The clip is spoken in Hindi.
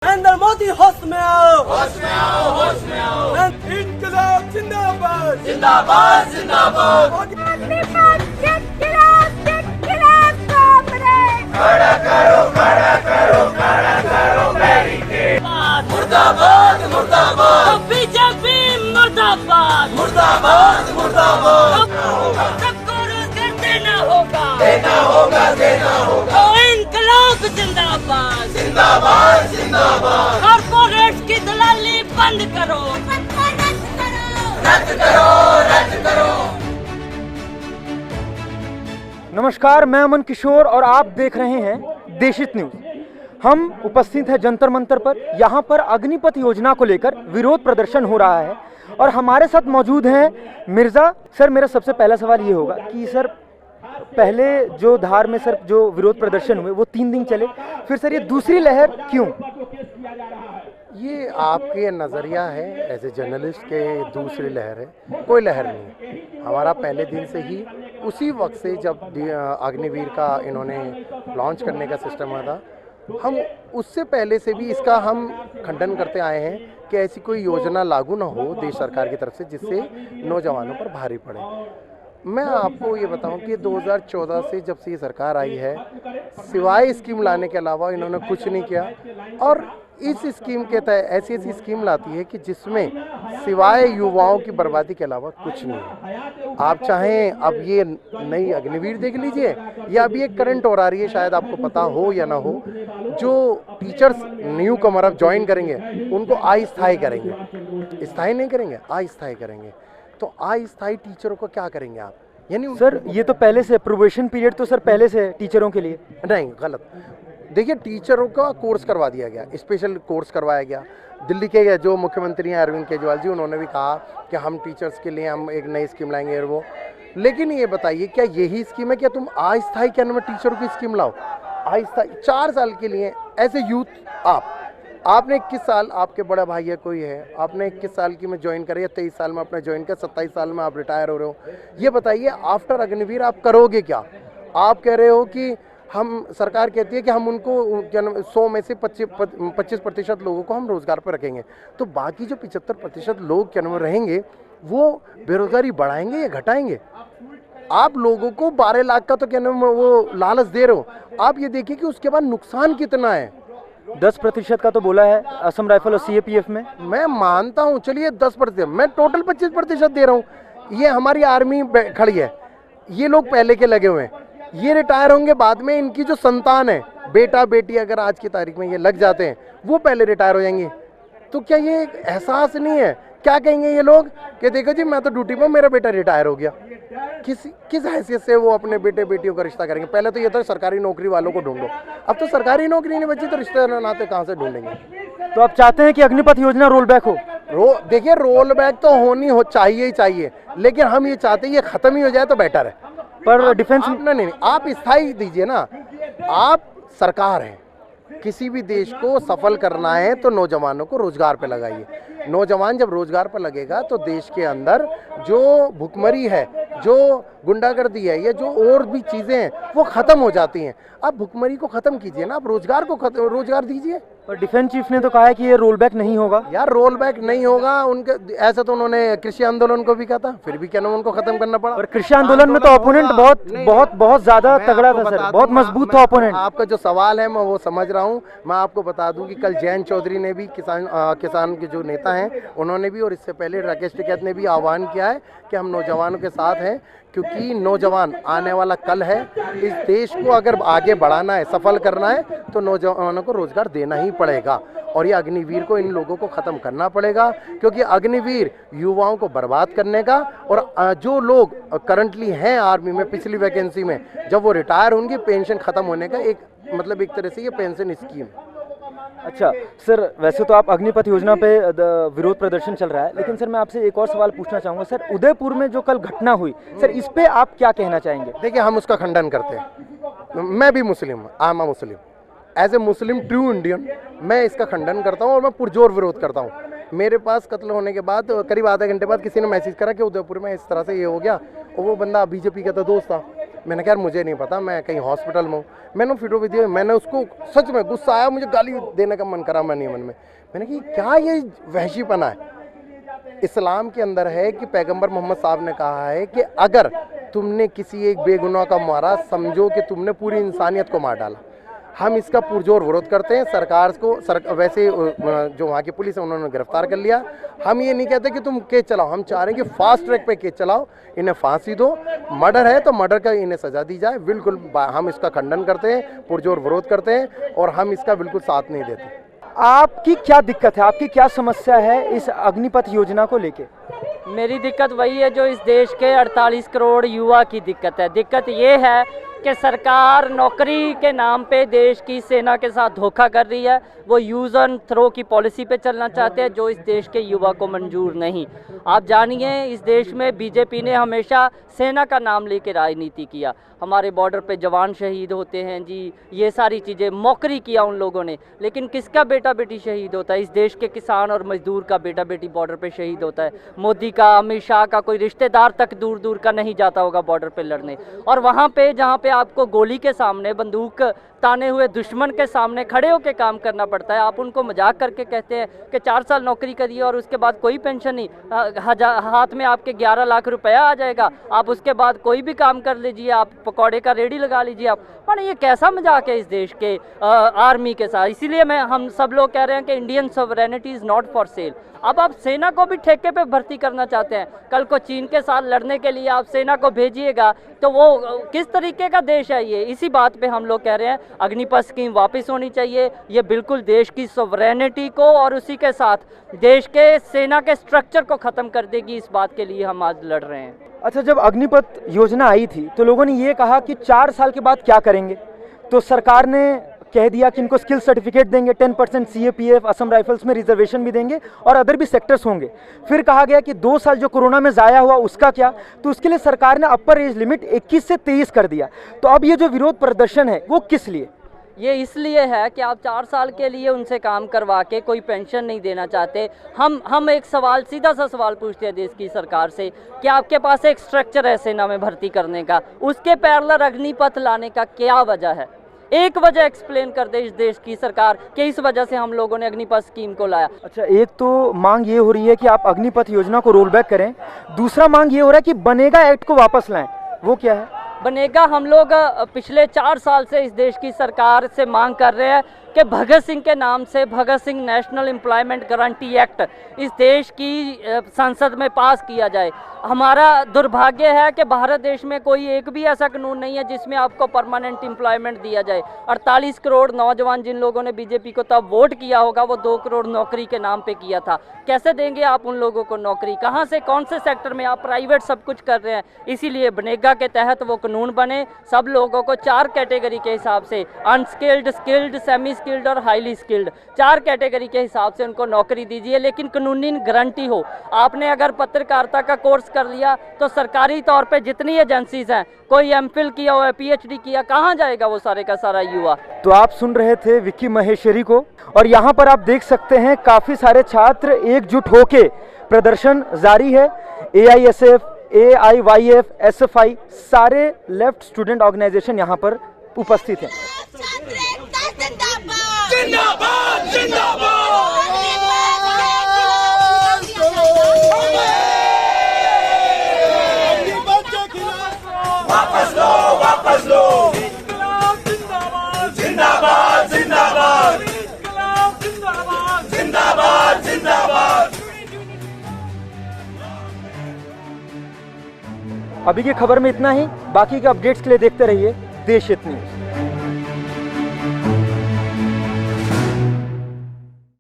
नरेंद्र मोदी होश में आओ, होश में आओ, होश में आओ। इंकलाब जिंदाबाद, जिंदाबाद, जिंदाबाद। खड़ा करो, खड़ा करो, खड़ा करो बैरिकेड। मुर्दाबाद, मुर्दाबाद। बीजेपी मुर्दाबाद, मुर्दाबाद, मुर्दाबाद। सबको रोजगार देना होगा, देना होगा, देना होगा। तो इनकलाब जिंदाबाद, जिंदाबाद, जिंदाबाद। कॉर्पोरेट की दलाली बंद करो, रद्द करो, रद्द करो। नमस्कार, मैं अमन किशोर और आप देख रहे हैं देशित न्यूज। हम उपस्थित हैं जंतर मंतर पर। यहाँ पर अग्निपथ योजना को लेकर विरोध प्रदर्शन हो रहा है और हमारे साथ मौजूद हैं मिर्ज़ा। सर, मेरा सबसे पहला सवाल ये होगा कि सर, पहले जो धार में सर जो विरोध प्रदर्शन हुए वो 3 दिन चले, फिर सर ये दूसरी लहर क्यों? ये आपके नज़रिया है एज ए जर्नलिस्ट के दूसरी लहर है, कोई लहर नहीं। हमारा पहले दिन से ही उसी वक्त से जब अग्निवीर का इन्होंने लॉन्च करने का सिस्टम हुआ था, हम उससे पहले से भी इसका हम खंडन करते आए हैं कि ऐसी कोई योजना लागू ना हो देश सरकार की तरफ से जिससे नौजवानों पर भारी पड़े। मैं आपको ये बताऊं कि 2014 से जब से ये सरकार आई है, सिवाय स्कीम लाने के अलावा इन्होंने कुछ नहीं किया। और इस स्कीम के तहत ऐसी ऐसी स्कीम लाती है कि जिसमें सिवाय युवाओं की बर्बादी के अलावा कुछ नहीं है। आप चाहें अब ये नई अग्निवीर देख लीजिए या अभी एक करंट और आ रही है, शायद आपको पता हो या ना हो, जो टीचर्स न्यू कमर अब ज्वाइन करेंगे उनको अस्थायी करेंगे, स्थायी नहीं करेंगे, अस्थायी करेंगे। तो अस्थायी टीचरों को क्या करेंगे आप? यानी सर ये तो पहले से प्रोबेशन पीरियड तो सर पहले से है टीचरों के लिए। नहीं, गलत। देखिए, टीचरों का कोर्स करवा दिया गया, स्पेशल कोर्स करवाया गया। दिल्ली के जो मुख्यमंत्री हैं अरविंद केजरीवाल जी, उन्होंने भी कहा कि हम टीचर्स के लिए हम एक नई स्कीम लाएंगे और वो। लेकिन ये बताइए, क्या यही स्कीम है? क्या तुम अस्थायी क्या नाम टीचरों की स्कीम लाओ? अस्थायी 4 साल के लिए एज ए यूथ आपने 21 साल, आपके बड़ा भाई है कोई है, आपने 21 साल की में ज्वाइन करी या 23 साल में आपने ज्वाइन किया, 27 साल में आप रिटायर हो रहे हो। ये बताइए, आफ्टर अग्निवीर आप करोगे क्या? आप कह रहे हो कि हम, सरकार कहती है कि हम उनको क्या 100 में से 25% लोगों को हम रोजगार पर रखेंगे, तो बाकी जो 75% लोग क्या रहेंगे वो बेरोजगारी बढ़ाएंगे या घटाएंगे? आप लोगों को 12 लाख का तो क्या नाम वो लालच दे रहे हो। आप ये देखिए कि उसके बाद नुकसान कितना है। 10% का तो बोला है असम राइफल और सीएपीएफ में। मैं मानता हूँ, चलिए 10%, मैं टोटल 25% दे रहा हूँ। ये हमारी आर्मी खड़ी है, ये लोग पहले के लगे हुए हैं, ये रिटायर होंगे बाद में। इनकी जो संतान है, बेटा बेटी, अगर आज की तारीख में ये लग जाते हैं, वो पहले रिटायर हो जाएंगे। तो क्या ये एहसास नहीं है? क्या कहेंगे ये लोग कि देखो जी, मैं तो ड्यूटी पर, मेरा बेटा रिटायर हो गया। किस हैसियत से वो अपने बेटे बेटियों का रिश्ता करेंगे? पहले तो ये था सरकारी नौकरी वालों को ढूंढो, अब तो सरकारी नौकरी नहीं बची तो रिश्ते नाते कहाँ से ढूंढेंगे? तो आप चाहते हैं कि अग्निपथ योजना रोल बैक हो? देखिए, रोल बैक तो होनी चाहिए ही चाहिए, लेकिन हम ये चाहते हैं ये खत्म ही हो जाए तो बेटर है। पर डिफेंस नहीं, आप स्थायी दीजिए ना। आप सरकार हैं, किसी भी देश को सफल करना है तो नौजवानों को रोजगार पे लगाइए। नौजवान जब रोजगार पर लगेगा तो देश के अंदर जो भुखमरी है, जो गुंडागर्दी है, या जो और भी चीजें हैं वो खत्म हो जाती हैं। आप भुखमरी को खत्म कीजिए ना, आप रोजगार को रोजगार दीजिए। पर डिफेंस चीफ ने तो कहा है कि ये रोल बैक नहीं होगा। यार, रोल बैक नहीं होगा उनके, ऐसा तो उन्होंने कृषि आंदोलन को भी कहा था, फिर भी क्या नाम उनको खत्म करना पड़ा। और कृषि आंदोलन में तो ओपोनेंट बहुत ज्यादा तगड़ा था सर, बहुत मजबूत था ओपोनेंट। आपका जो सवाल है मैं वो समझ रहा हूँ। मैं आपको बता दूं कि कल जयंत चौधरी ने भी, किसान के जो नेता हैं उन्होंने भी, और इससे पहले राकेश टिकैत ने भी आह्वान किया है कि हम नौजवानों के साथ हैं, क्योंकि नौजवान आने वाला कल है। इस देश को अगर आगे बढ़ाना है, सफल करना है, तो नौजवानों को रोजगार देना ही पड़ेगा। और ये अग्निवीर को, इन लोगों को ख़त्म करना पड़ेगा, क्योंकि अग्निवीर युवाओं को बर्बाद करने का, और जो लोग करंटली हैं आर्मी में पिछली वैकेंसी में, जब वो रिटायर होंगे, पेंशन ख़त्म होने का एक मतलब एक तरह से ये पेंशन स्कीम। अच्छा सर, वैसे तो आप अग्निपथ योजना पे विरोध प्रदर्शन चल रहा है, लेकिन सर मैं आपसे एक और सवाल पूछना चाहूँगा। सर, उदयपुर में जो कल घटना हुई, सर इस पे आप क्या कहना चाहेंगे? देखिए, हम उसका खंडन करते हैं। मैं भी मुस्लिम हूँ, I am a Muslim, as a Muslim true Indian मैं इसका खंडन करता हूँ और मैं पुरजोर विरोध करता हूँ। मेरे पास कत्ल होने के बाद करीब आधा घंटे बाद किसी ने मैसेज करा कि उदयपुर में इस तरह से ये हो गया, और वो बंदा बीजेपी का था, दोस्त था। मैंने कहा यार मुझे नहीं पता, मैं कहीं हॉस्पिटल में हूँ। मैंने वीडियो दिया, मैंने उसको सच में गुस्सा आया, मुझे गाली देने का मन करा मन में। मैंने कहा क्या ये वहशीपना है। इस्लाम के अंदर है कि पैगंबर मोहम्मद साहब ने कहा है कि अगर तुमने किसी एक बेगुनाह का मारा, समझो कि तुमने पूरी इंसानियत को मार डाला। हम इसका पुरजोर विरोध करते हैं। सरकार को वैसे जो वहाँ की पुलिस है उन्होंने गिरफ्तार कर लिया। हम ये नहीं कहते कि तुम केस चलाओ, हम चाह रहे हैं कि फास्ट ट्रैक पे केस चलाओ, इन्हें फांसी दो। मर्डर है तो मर्डर का इन्हें सजा दी जाए। बिल्कुल हम इसका खंडन करते हैं, पुरजोर विरोध करते हैं और हम इसका बिल्कुल साथ नहीं देते। आपकी क्या दिक्कत है, आपकी क्या समस्या है इस अग्निपथ योजना को लेके? मेरी दिक्कत वही है जो इस देश के 48 करोड़ युवा की दिक्कत है। दिक्कत ये है कि सरकार नौकरी के नाम पे देश की सेना के साथ धोखा कर रही है। वो यूज़ एंड थ्रो की पॉलिसी पे चलना चाहते हैं जो इस देश के युवा को मंजूर नहीं। आप जानिए इस देश में बीजेपी ने हमेशा सेना का नाम लेके राजनीति किया। हमारे बॉर्डर पे जवान शहीद होते हैं जी, ये सारी चीज़ें मौकरी किया उन लोगों ने। लेकिन किसका बेटा बेटी शहीद होता है? इस देश के किसान और मजदूर का बेटा बेटी बॉर्डर पे शहीद होता है। मोदी का, अमित शाह का कोई रिश्तेदार तक दूर दूर का नहीं जाता होगा बॉर्डर पे लड़ने। और वहाँ पे जहाँ पे आपको गोली के सामने, बंदूक ताने हुए दुश्मन के सामने खड़े होकर काम करना पड़ता है, आप उनको मजाक करके कहते हैं कि 4 साल नौकरी करिए और उसके बाद कोई पेंशन नहीं, हाथ में आपके 11 लाख रुपया आ जाएगा, आप उसके बाद कोई भी काम कर लीजिए, आप पकौड़े का रेडी लगा लीजिए आप। पर ये कैसा मजाक है इस देश के आर्मी के साथ? इसीलिए हम सब लोग कह रहे हैं कि Indian sovereignty is not for sale. अब आप सेना को भी ठेके पे भर्ती करना चाहते हैं। कल को चीन के साथ लड़ने के लिए आप सेना को भेजिएगा तो वो किस तरीके का देश है ये? इसी बात पे हम लोग कह रहे हैं अग्निपथ स्कीम वापस होनी चाहिए। ये बिल्कुल देश की सॉवरेनिटी को और उसी के साथ देश के सेना के स्ट्रक्चर को ख़त्म कर देगी। इस बात के लिए हम आज लड़ रहे हैं। अच्छा, जब अग्निपथ योजना आई थी तो लोगों ने ये कहा कि 4 साल के बाद क्या करेंगे, तो सरकार ने कह दिया कि इनको स्किल सर्टिफिकेट देंगे, 10% CAPF, असम राइफल्स में रिजर्वेशन भी देंगे और अदर भी सेक्टर्स होंगे। फिर कहा गया कि 2 साल जो कोरोना में ज़ाया हुआ उसका क्या, तो उसके लिए सरकार ने अपर एज लिमिट 21 से 23 कर दिया। तो अब ये जो विरोध प्रदर्शन है वो किस लिए? ये इसलिए है कि आप 4 साल के लिए उनसे काम करवा के कोई पेंशन नहीं देना चाहते। हम एक सवाल, सीधा सा सवाल पूछते हैं देश की सरकार से कि आपके पास एक स्ट्रक्चर है सेना में भर्ती करने का, उसके पैरेलल अग्निपथ लाने का क्या वजह है? एक वजह एक्सप्लेन कर दे इस देश की सरकार कि इस वजह से हम लोगों ने अग्निपथ स्कीम को लाया। अच्छा, एक तो मांग ये हो रही है कि आप अग्निपथ योजना को रोल बैक करें, दूसरा मांग ये हो रहा है कि बनेगा एक्ट को वापस लाएं, वो क्या है? बनेगा, हम लोग पिछले 4 साल से इस देश की सरकार से मांग कर रहे हैं कि भगत सिंह के नाम से Bhagat Singh national employment guarantee act इस देश की संसद में पास किया जाए। हमारा दुर्भाग्य है कि भारत देश में कोई एक भी ऐसा कानून नहीं है जिसमें आपको परमानेंट एम्प्लॉयमेंट दिया जाए। 48 करोड़ नौजवान जिन लोगों ने बीजेपी को तब वोट किया होगा वो 2 करोड़ नौकरी के नाम पे किया था। कैसे देंगे आप उन लोगों को नौकरी? कहाँ से, कौन से सेक्टर में? आप प्राइवेट सब कुछ कर रहे हैं। इसीलिए बनेगा के तहत वो कानून बने, सब लोगों को 4 कैटेगरी के हिसाब से, अनस्किल्ड, स्किल्ड, सेमी स्किल्ड और हाईली स्किल्ड, 4 कैटेगरी के हिसाब से उनको नौकरी दीजिए, लेकिन कानूनी गारंटी हो। आपने अगर पत्रकारिता का कोर्स कर लिया तो सरकारी तौर पे जितनी एजेंसीज हैं, कोई MPhil किया हुआ है, PhD किया, कहाँ जाएगा वो सारे का सारा युवा? तो आप सुन रहे थे विक्की महेश्वरी को, और यहाँ पर आप देख सकते हैं काफ़ी सारे छात्र एकजुट होके प्रदर्शन जारी है। AISF, AIYF, SFI सारे लेफ्ट स्टूडेंट ऑर्गेनाइजेशन यहाँ पर उपस्थित हैं। जिंदाबाद जिंदाबाद वापस लो वापस लो, जिंदाबाद जिंदाबाद जिंदाबाद जिंदाबाद जिंदाबाद। अभी की खबर में इतना ही, बाकी के अपडेट्स के लिए देखते रहिए देश हित न्यूज़।